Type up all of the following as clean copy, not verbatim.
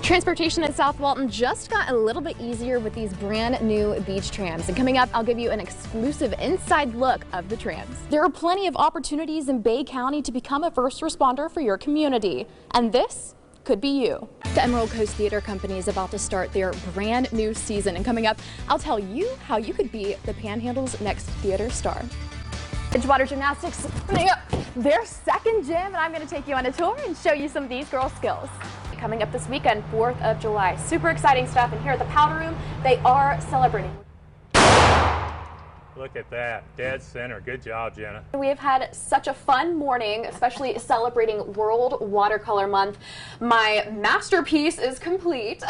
Transportation in South Walton just got a little bit easier with these brand new beach trams. And coming up, I'll give you an exclusive inside look of the trams. There are plenty of opportunities in Bay County to become a first responder for your community. And this could be you. The Emerald Coast Theater Company is about to start their brand new season. And coming up, I'll tell you how you could be the Panhandle's next theater star. Edgewater Gymnastics putting up their second gym, and I'm going to take you on a tour and show you some of these girls' skills. Coming up this weekend, 4th of July. Super exciting stuff, and here at the Powder Room, they are celebrating. Look at that, dead center. Good job, Jenna. We have had such a fun morning, especially celebrating World Watercolor Month. My masterpiece is complete.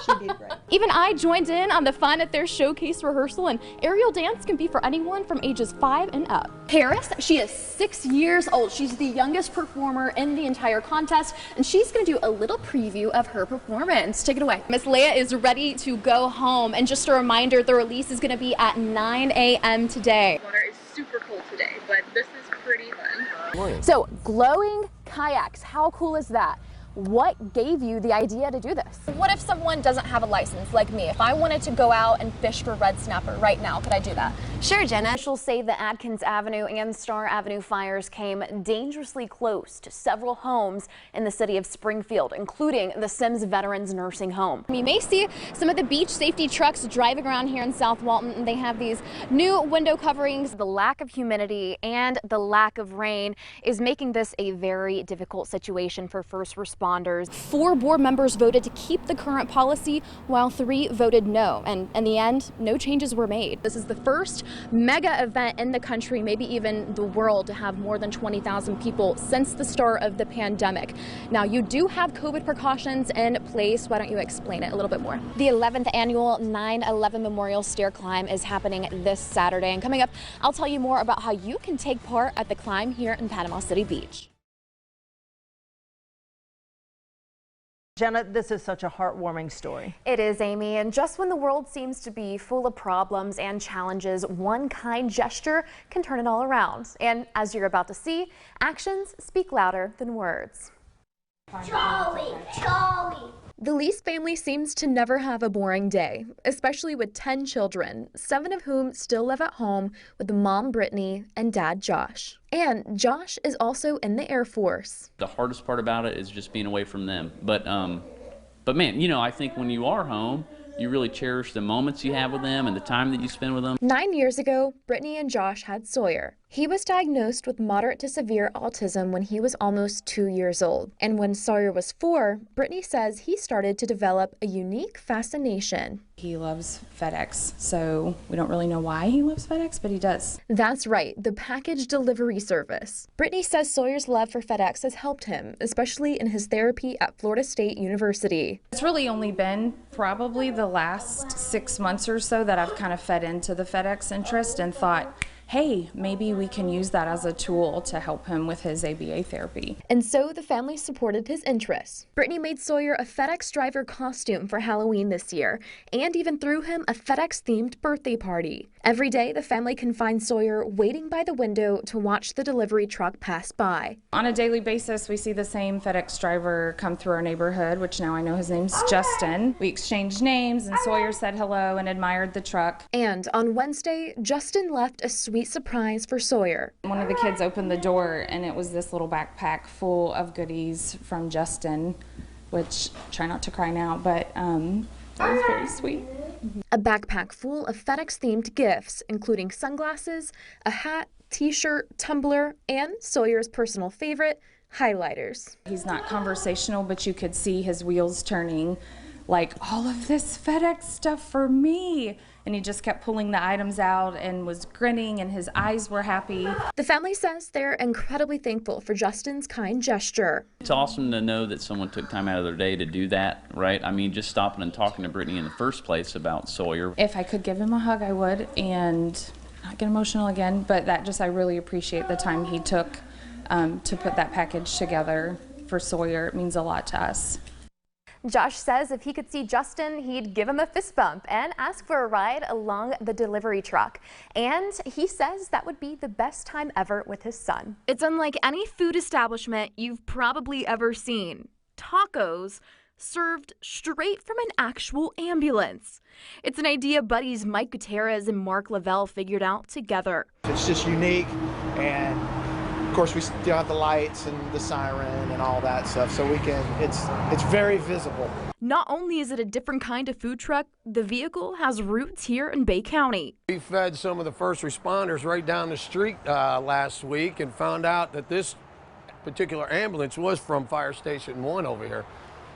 She did great. Even I joined in on the fun at their showcase rehearsal, and aerial dance can be for anyone from ages 5 and up. Paris, she is 6 years old. She's the youngest performer in the entire contest, and she's going to do a little preview of her performance. Take it away. Miss Leia is ready to go home, and just a reminder, the release is going to be at 9 a.m. today. Water is super cold today, but this is pretty fun. So, glowing kayaks, how cool is that? What gave you the idea to do this? What if someone doesn't have a license like me? If I wanted to go out and fish for red snapper right now, could I do that? Sure, Jenna. Officials say the Adkins Avenue and Star Avenue fires came dangerously close to several homes in the city of Springfield, including the Sims Veterans Nursing Home. You may see some of the beach safety trucks driving around here in South Walton, and they have these new window coverings. The lack of humidity and the lack of rain is making this a very difficult situation for first responders. 4 board members voted to keep the current policy, while 3 voted no, and in the end, no changes were made. This is the first mega event in the country, maybe even the world, to have more than 20,000 people since the start of the pandemic. Now, you do have COVID precautions in place. Why don't you explain it a little bit more? The 11th annual 9/11 Memorial Stair Climb is happening this Saturday, and coming up, I'll tell you more about how you can take part at the climb here in Panama City Beach. Jenna, this is such a heartwarming story. It is, Amy, and just when the world seems to be full of problems and challenges, one kind gesture can turn it all around. And as you're about to see, actions speak louder than words. Charlie, Charlie. The Lease family seems to never have a boring day, especially with 10 children, 7 of whom still live at home with mom Brittany and dad Josh. And Josh is also in the Air Force. The hardest part about it is just being away from them. But man, you know, I think when you are home, you really cherish the moments you have with them and the time that you spend with them. 9 years ago, Brittany and Josh had Sawyer. He was diagnosed with moderate to severe autism when he was almost 2 years old. And when Sawyer was 4, Brittany says he started to develop a unique fascination. He loves FedEx, so we don't really know why he loves FedEx, but he does. That's right, the package delivery service. Brittany says Sawyer's love for FedEx has helped him, especially in his therapy at Florida State University. It's really only been probably the last 6 months or so that I've kind of fed into the FedEx interest and thought, hey, maybe we can use that as a tool to help him with his ABA therapy. And so the family supported his interests. Brittany made Sawyer a FedEx driver costume for Halloween this year, and even threw him a FedEx-themed birthday party. Every day, the family can find Sawyer waiting by the window to watch the delivery truck pass by. On a daily basis, we see the same FedEx driver come through our neighborhood, which now I know his name's Justin. We exchanged names, and Sawyer said hello and admired the truck. And on Wednesday, Justin left a sweet surprise for Sawyer. One of the kids opened the door, and it was this little backpack full of goodies from Justin, which, try not to cry now, but that was very sweet. A backpack full of FedEx-themed gifts, including sunglasses, a hat, t-shirt, tumbler, and Sawyer's personal favorite, highlighters. He's not conversational, but you could see his wheels turning, like, all of this FedEx stuff for me. And he just kept pulling the items out and was grinning, and his eyes were happy. The family says they're incredibly thankful for Justin's kind gesture. It's awesome to know that someone took time out of their day to do that, right? I mean, just stopping and talking to Brittany in the first place about Sawyer. If I could give him a hug, I would, and not get emotional again, but that just, I really appreciate the time he took to put that package together for Sawyer. It means a lot to us. Josh says if he could see Justin, he'd give him a fist bump and ask for a ride along the delivery truck. And he says that would be the best time ever with his son. It's unlike any food establishment you've probably ever seen. Tacos served straight from an actual ambulance. It's an idea buddies Mike Gutierrez and Mark Lavelle figured out together. It's just unique, and of course we still have the lights and the siren and all that stuff, so we can, it's very visible. Not only is it a different kind of food truck, the vehicle has roots here in Bay County. We fed some of the first responders right down the street last week and found out that this particular ambulance was from Fire Station 1 over here.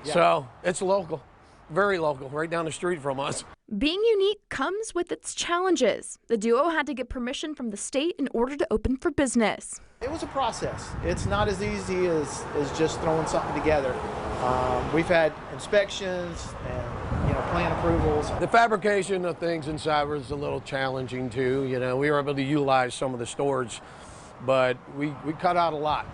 Yeah. So it's local, very local, right down the street from us. Being unique comes with its challenges. The duo had to get permission from the state in order to open for business. It was a process. It's not as easy as just throwing something together. We've had inspections and plan approvals. The fabrication of things inside was a little challenging too. We were able to utilize some of the storage, but we cut out a lot.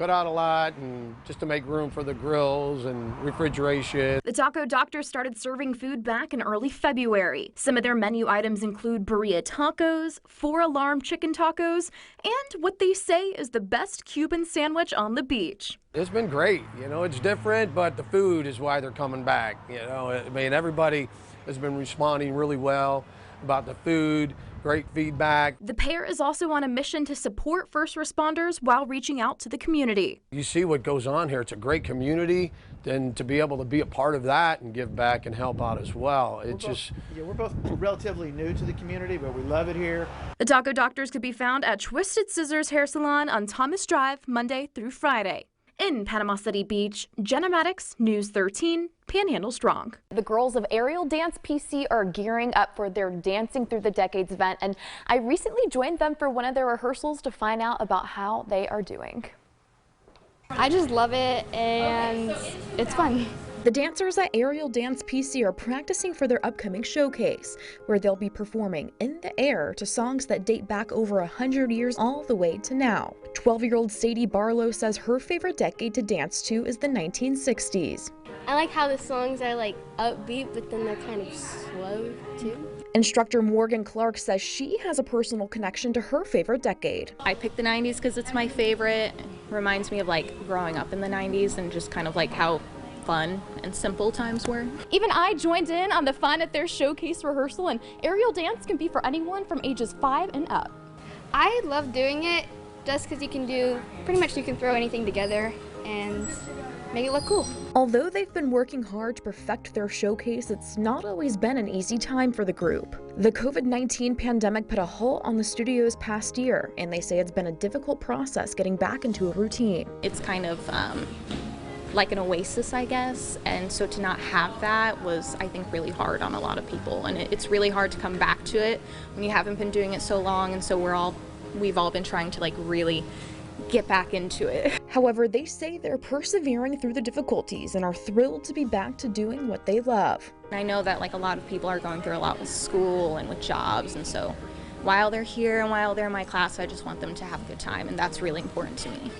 And just to make room for the grills and refrigeration. The Taco Doctor started serving food back in early February. Some of their menu items include burrito tacos, 4-alarm chicken tacos, and what they say is the best Cuban sandwich on the beach. It's been great. It's different, but the food is why they're coming back. Everybody has been responding really well about the food. Great feedback. The pair is also on a mission to support first responders while reaching out to the community. You see what goes on here. It's a great community, and to be able to be a part of that and give back and help out as well. We're both relatively new to the community, but we love it here. The Taco Doctors could be found at Twisted Scissors Hair Salon on Thomas Drive, Monday through Friday. In Panama City Beach, Jenna Maddox, News 13, Panhandle Strong. The girls of Aerial Dance PC are gearing up for their Dancing Through the Decades event, and I recently joined them for one of their rehearsals to find out about how they are doing. I just love it, and it's fun. The dancers at Aerial Dance PC are practicing for their upcoming showcase, where they'll be performing in the air to songs that date back over 100 years all the way to now. 12-year-old Sadie Barlow says her favorite decade to dance to is the 1960s. I like how the songs are like upbeat, but then they're kind of slow too. Instructor Morgan Clark says she has a personal connection to her favorite decade. I picked the 90s because it's my favorite. It reminds me of like growing up in the 90s and just kind of like how fun and simple times were. Even I joined in on the fun at their showcase rehearsal, and aerial dance can be for anyone from ages 5 and up. I love doing it just because you can throw anything together and make it look cool. Although they've been working hard to perfect their showcase, it's not always been an easy time for the group. The COVID-19 pandemic put a halt on the studio's past year, and they say it's been a difficult process getting back into a routine. It's kind of like an oasis, I guess, and so to not have that was, I think, really hard on a lot of people, and it's really hard to come back to it when you haven't been doing it so long, and so we've all been trying to like really get back into it. However, they say they're persevering through the difficulties and are thrilled to be back to doing what they love. I know that like a lot of people are going through a lot with school and with jobs, and so while they're here and while they're in my class, I just want them to have a good time, and that's really important to me.